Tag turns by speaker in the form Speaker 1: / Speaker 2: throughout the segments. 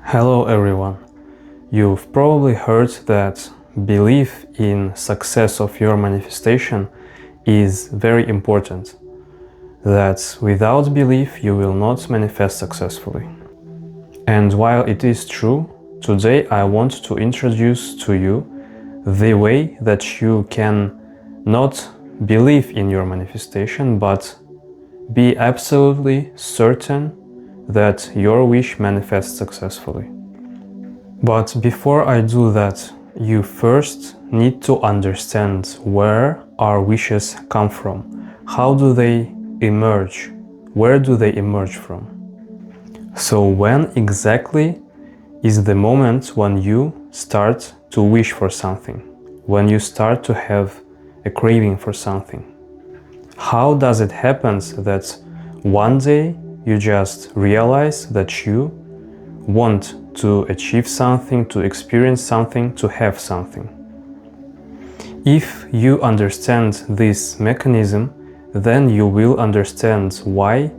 Speaker 1: Hello everyone. You've probably heard that belief in success of your manifestation is very important. That without belief you will not manifest successfully. And while it is true, today I want to introduce to you the way that you can not believe in your manifestation, but be absolutely certain that your wish manifests successfully. But before I do that, you first need to understand where our wishes come from. How do they emerge? Where do they emerge from? So when exactly is the moment when you start to wish for something? When you start to have a craving for something? How does it happen that one day you just realize that you want to achieve something, to experience something, to have something? If you understand this mechanism, then you will understand why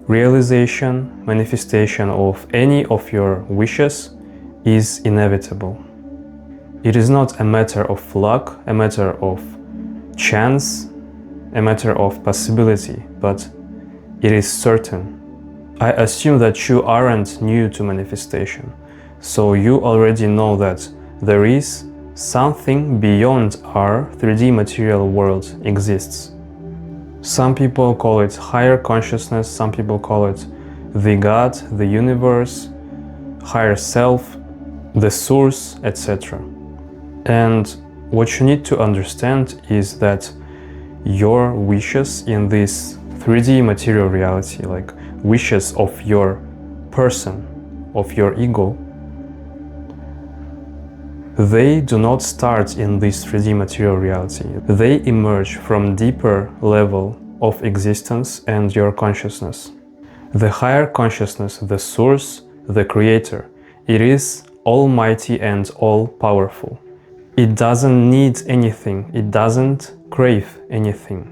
Speaker 1: realization, manifestation of any of your wishes is inevitable. It is not a matter of luck, a matter of chance, a matter of possibility, but it is certain. I assume that you aren't new to manifestation, so you already know that there is something beyond our 3D material world exists. Some people call it higher consciousness, some people call it the God, the universe, higher self, the source, etc. And what you need to understand is that your wishes in this 3D material reality, like wishes of your person, of your ego, they do not start in this 3D material reality. They emerge from deeper level of existence and your consciousness. The higher consciousness, the source, the creator, it is almighty and all-powerful. It doesn't need anything, it doesn't crave anything.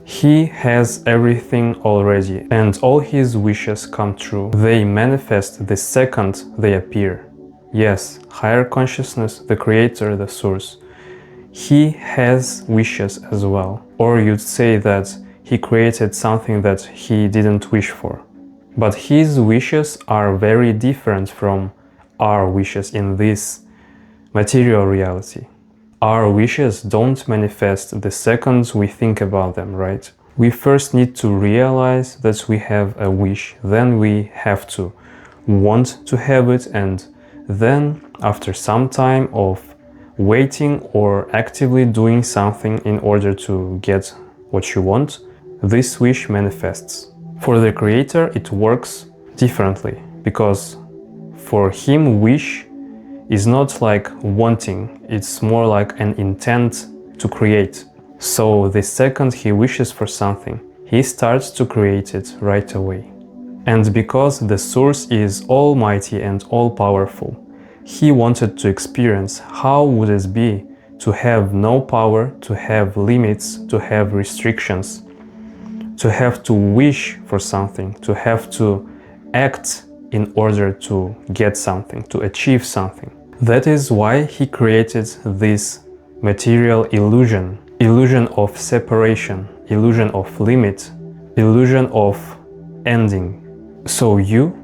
Speaker 1: He has everything already, and all his wishes come true. They manifest the second they appear. Yes, higher consciousness, the creator, the source. He has wishes as well. Or you'd say that he created something that he didn't wish for. But his wishes are very different from our wishes in this material reality. Our wishes don't manifest the second we think about them, right? We first need to realize that we have a wish, then we have to want to have it, and then after some time of waiting or actively doing something in order to get what you want, this wish manifests. For the creator, it works differently, because for him, wish is not like wanting, it's more like an intent to create. So the second he wishes for something, he starts to create it right away. And because the source is almighty and all-powerful, he wanted to experience how would it be to have no power, to have limits, to have restrictions, to have to wish for something, to have to act in order to get something, to achieve something. That is why he created this material illusion, illusion of separation, illusion of limit, illusion of ending. So you,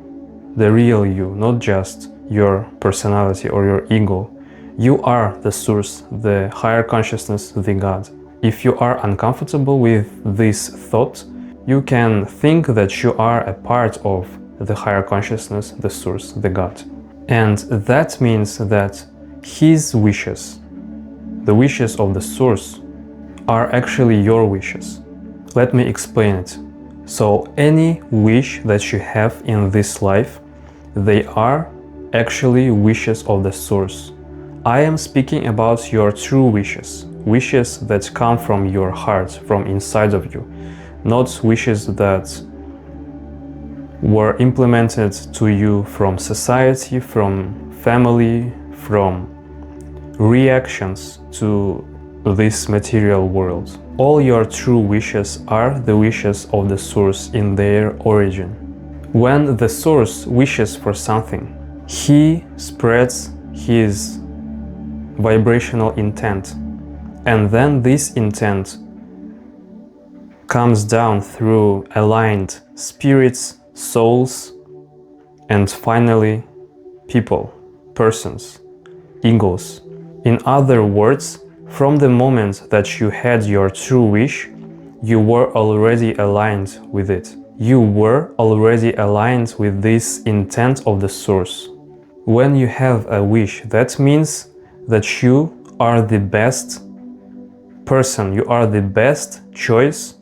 Speaker 1: the real you, not just your personality or your ego, you are the source, the higher consciousness, the God. If you are uncomfortable with this thought, you can think that you are a part of the higher consciousness, the source, the God. And that means that his wishes, the wishes of the source, are actually your wishes. Let me explain it. So any wish that you have in this life, they are actually wishes of the source. I am speaking about your true wishes, wishes that come from your heart, from inside of you, not wishes that were implemented to you from society, from family, from reactions to this material world. All your true wishes are the wishes of the source in their origin. When the source wishes for something, he spreads his vibrational intent, and then this intent comes down through aligned spirits, souls, and finally people, persons, egos. In other words, from the moment that you had your true wish, you were already aligned with it. You were already aligned with this intent of the source. When you have a wish, that means that you are the best person, you are the best choice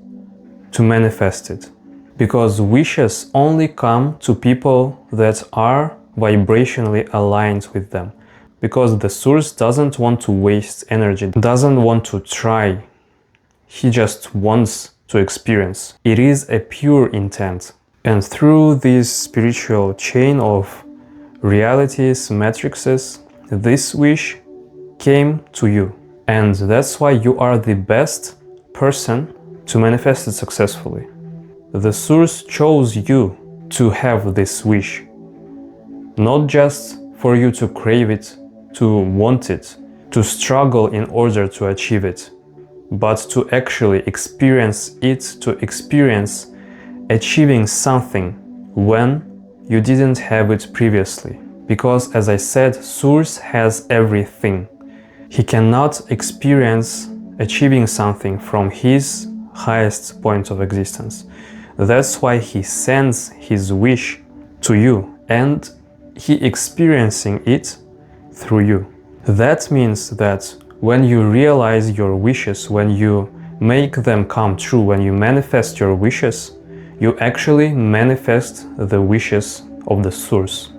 Speaker 1: to manifest it. Because wishes only come to people that are vibrationally aligned with them. Because the source doesn't want to waste energy, doesn't want to try. He just wants to experience. It is a pure intent. And through this spiritual chain of realities, matrices, this wish came to you. And that's why you are the best person to manifest it successfully. The source chose you to have this wish, not just for you to crave it, to want it, to struggle in order to achieve it, but to actually experience it, to experience achieving something when you didn't have it previously. Because as I said, source has everything. He cannot experience achieving something from his highest point of existence. That's why he sends his wish to you and he experiencing it through you. That means that when you realize your wishes, when you make them come true, when you manifest your wishes, you actually manifest the wishes of the source.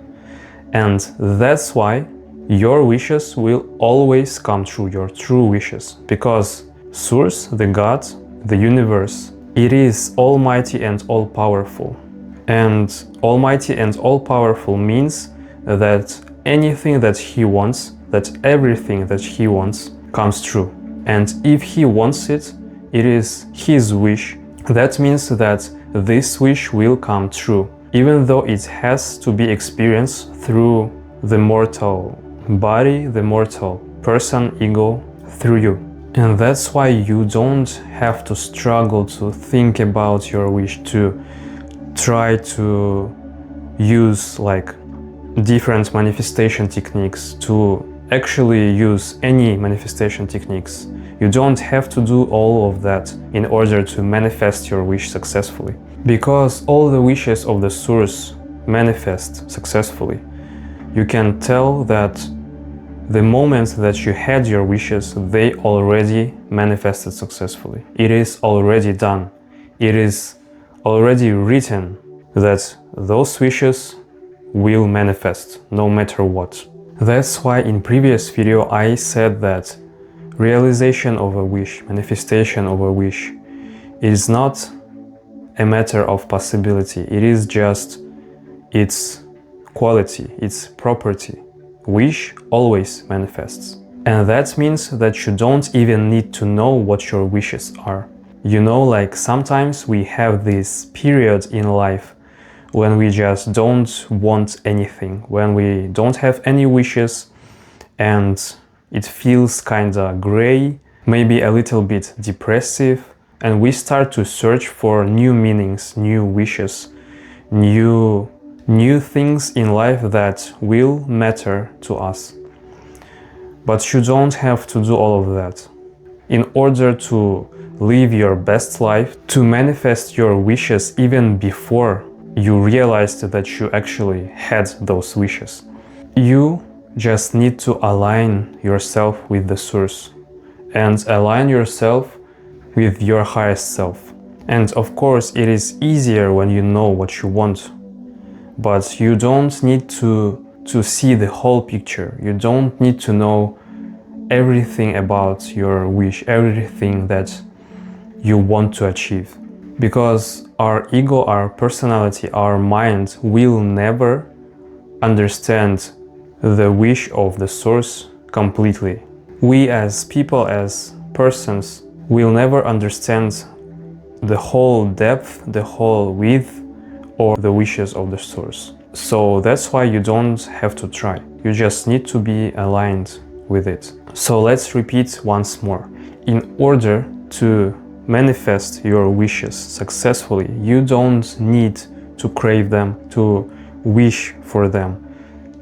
Speaker 1: And that's why your wishes will always come true, your true wishes. Because source, the God, the universe, it is almighty and all-powerful. And almighty and all-powerful means that anything that he wants, that everything that he wants comes true. And if he wants it, it is his wish. That means that this wish will come true, even though it has to be experienced through the mortal body, the mortal person, ego, through you. And that's why you don't have to struggle to think about your wish, to try to use like different manifestation techniques, to actually use any manifestation techniques. You don't have to do all of that in order to manifest your wish successfully. Because all the wishes of the source manifest successfully. You can tell that the moment that you had your wishes, they already manifested successfully. It is already done. It is already written that those wishes will manifest no matter what. That's why in previous video I said that realization of a wish, manifestation of a wish, is not a matter of possibility. It is just its quality, its property. Wish always manifests. And that means that you don't even need to know what your wishes are. You know, like sometimes we have this period in life when we just don't want anything, when we don't have any wishes and it feels kinda gray, maybe a little bit depressive, and we start to search for new meanings, new wishes, new things in life that will matter to us. But you don't have to do all of that. In order to live your best life, to manifest your wishes even before you realized that you actually had those wishes, you just need to align yourself with the source and align yourself with your highest self. And of course, it is easier when you know what you want. But you don't need to see the whole picture. You don't need to know everything about your wish, everything that you want to achieve. Because our ego, our personality, our mind will never understand the wish of the source completely. We as people, as persons, will never understand the whole depth, the whole width or the wishes of the source. So that's why you don't have to try. You just need to be aligned with it. So let's repeat once more. In order to manifest your wishes successfully, you don't need to crave them, to wish for them,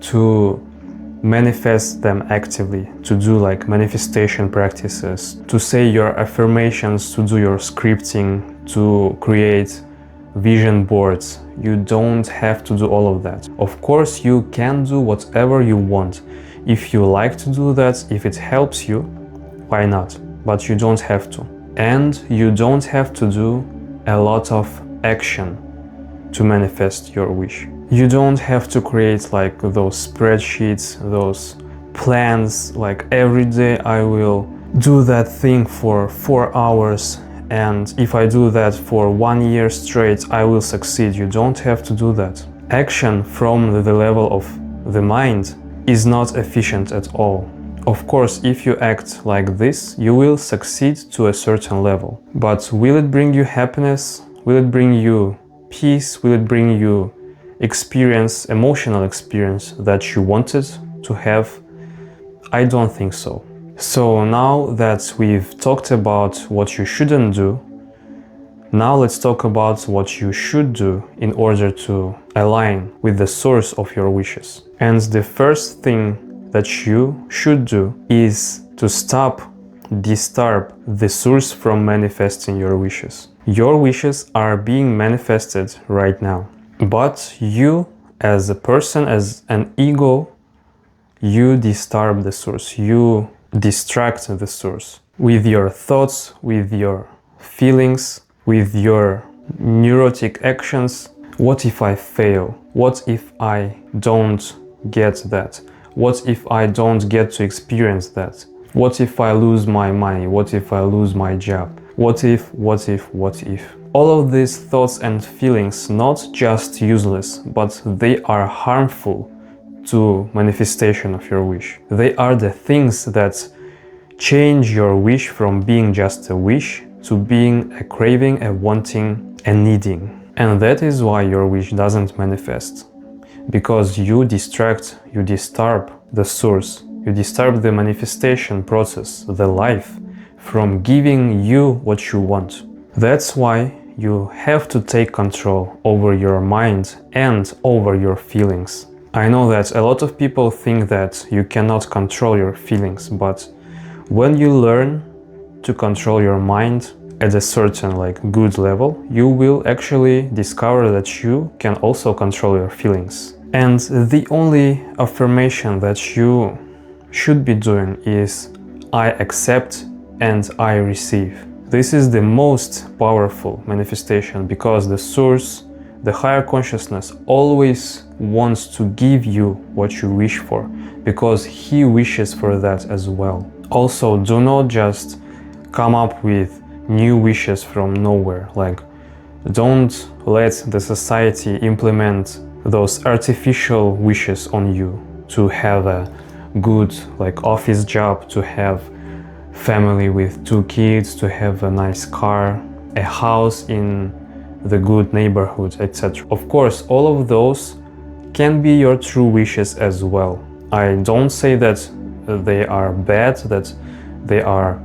Speaker 1: to manifest them actively, to do like manifestation practices, to say your affirmations, to do your scripting, to create vision boards. You don't have to do all of that. Of course, you can do whatever you want. If you like to do that, if it helps you, why not? But you don't have to. And you don't have to do a lot of action to manifest your wish. You don't have to create like those spreadsheets, those plans, like every day I will do that thing for 4 hours, and if I do that for 1 year straight, I will succeed. You don't have to do that. Action from the level of the mind is not efficient at all. Of course, if you act like this, you will succeed to a certain level. But will it bring you happiness? Will it bring you peace? Will it bring you experience, emotional experience that you wanted to have? I don't think so. So now that we've talked about what you shouldn't do, now let's talk about what you should do in order to align with the source of your wishes. And the first thing that you should do is to disturb the source from manifesting your wishes. Your wishes are being manifested right now. But you, as a person, as an ego, you disturb the source. You distract the source with your thoughts, with your feelings, with your neurotic actions. What if I fail? What if I don't get that? What if I don't get to experience that? What if I lose my money? What if I lose my job? What if? All of these thoughts and feelings, not just useless, but they are harmful to manifestation of your wish. They are the things that change your wish from being just a wish to being a craving, a wanting, a needing. And that is why your wish doesn't manifest. Because you distract, you disturb the source, you disturb the manifestation process, the life, from giving you what you want. That's why you have to take control over your mind and over your feelings. I know that a lot of people think that you cannot control your feelings, but when you learn to control your mind at a certain good level, you will actually discover that you can also control your feelings. And the only affirmation that you should be doing is I accept and I receive. This is the most powerful manifestation because the source, the higher consciousness, always wants to give you what you wish for because he wishes for that as well. Also, do not just come up with new wishes from nowhere. Don't let the society implement those artificial wishes on you to have a good office job, to have family with 2 kids, to have a nice car, a house in the good neighborhood, etc. Of course, all of those can be your true wishes as well. I don't say that they are bad, that they are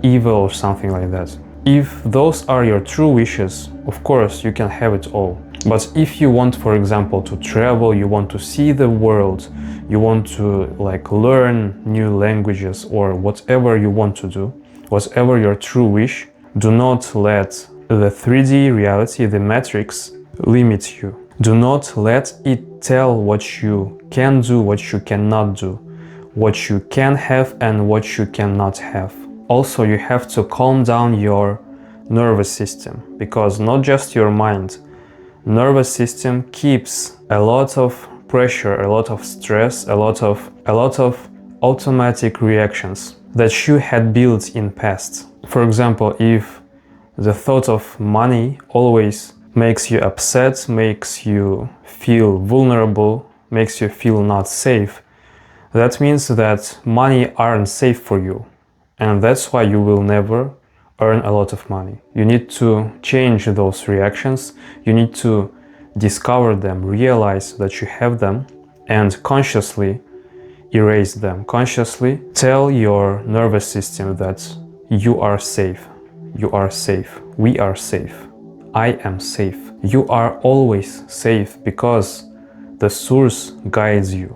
Speaker 1: evil or something like that. If those are your true wishes, of course you can have it all. But if you want, for example, to travel, you want to see the world, you want to learn new languages or whatever you want to do, whatever your true wish, do not let the 3D reality, the matrix, limit you. Do not let it tell what you can do, what you cannot do, what you can have and what you cannot have. Also, you have to calm down your nervous system, because not just your mind, nervous system keeps a lot of pressure, a lot of stress, a lot of automatic reactions that you had built in past. For example, if the thought of money always makes you upset, makes you feel vulnerable, makes you feel not safe, that means that money aren't safe for you. And that's why you will never earn a lot of money. You need to change those reactions. You need to discover them, realize that you have them, and consciously erase them. Consciously tell your nervous system that you are safe. You are safe. We are safe. I am safe. You are always safe because the source guides you.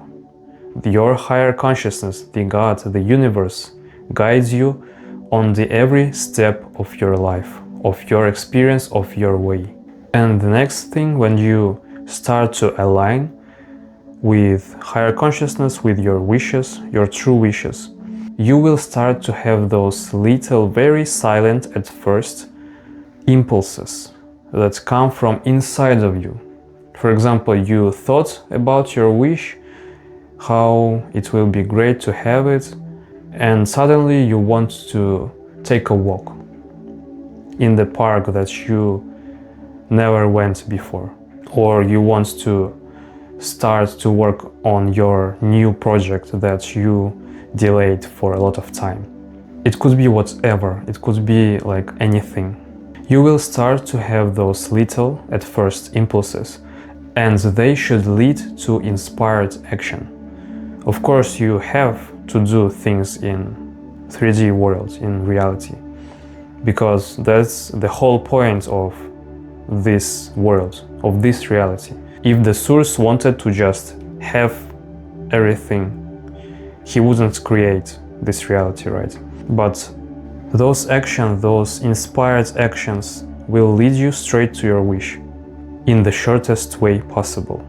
Speaker 1: Your higher consciousness, the God, the universe, guides you on the every step of your life, of your experience, of your way. And the next thing, when you start to align with higher consciousness, with your wishes, your true wishes, you will start to have those little, very silent at first, impulses that come from inside of you. For example, you thought about your wish, how it will be great to have it, and suddenly you want to take a walk in the park that you never went before, or you want to start to work on your new project that you delayed for a lot of time. It could be whatever, it could be like anything. You will start to have those little, at first, impulses, and they should lead to inspired action. Of course, you have to do things in 3D world, in reality, because that's the whole point of this world, of this reality. If the source wanted to just have everything, he wouldn't create this reality, right? But those actions, those inspired actions, will lead you straight to your wish in the shortest way possible.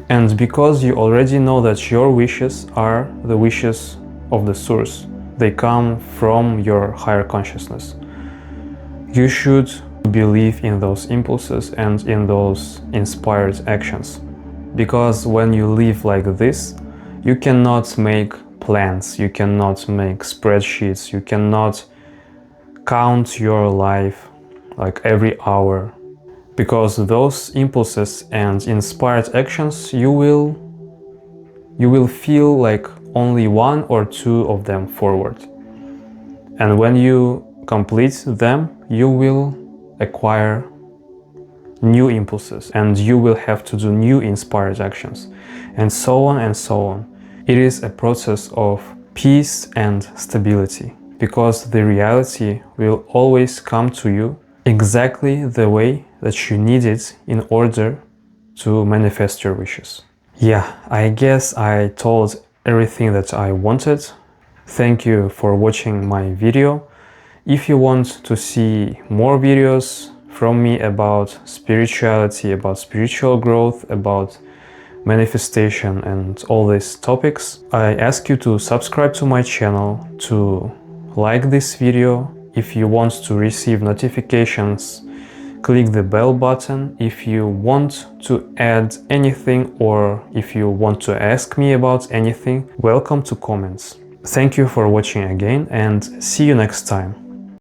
Speaker 1: And because you already know that your wishes are the wishes of the source, they come from your higher consciousness, you should believe in those impulses and in those inspired actions. Because when you live like this, you cannot make plans, you cannot make spreadsheets, you cannot count your life like every hour. Because those impulses and inspired actions, you will feel like only one or two of them forward. And when you complete them, you will acquire new impulses and you will have to do new inspired actions, and so on and so on. It is a process of peace and stability, because the reality will always come to you exactly the way that you need it in order to manifest your wishes. Yeah, I guess I told everything that I wanted. Thank you for watching my video. If you want to see more videos from me about spirituality, about spiritual growth, about manifestation and all these topics, I ask you to subscribe to my channel, to like this video. If you want to receive notifications, click the bell button. If you want to add anything or if you want to ask me about anything, welcome to comments. Thank you for watching again and see you next time.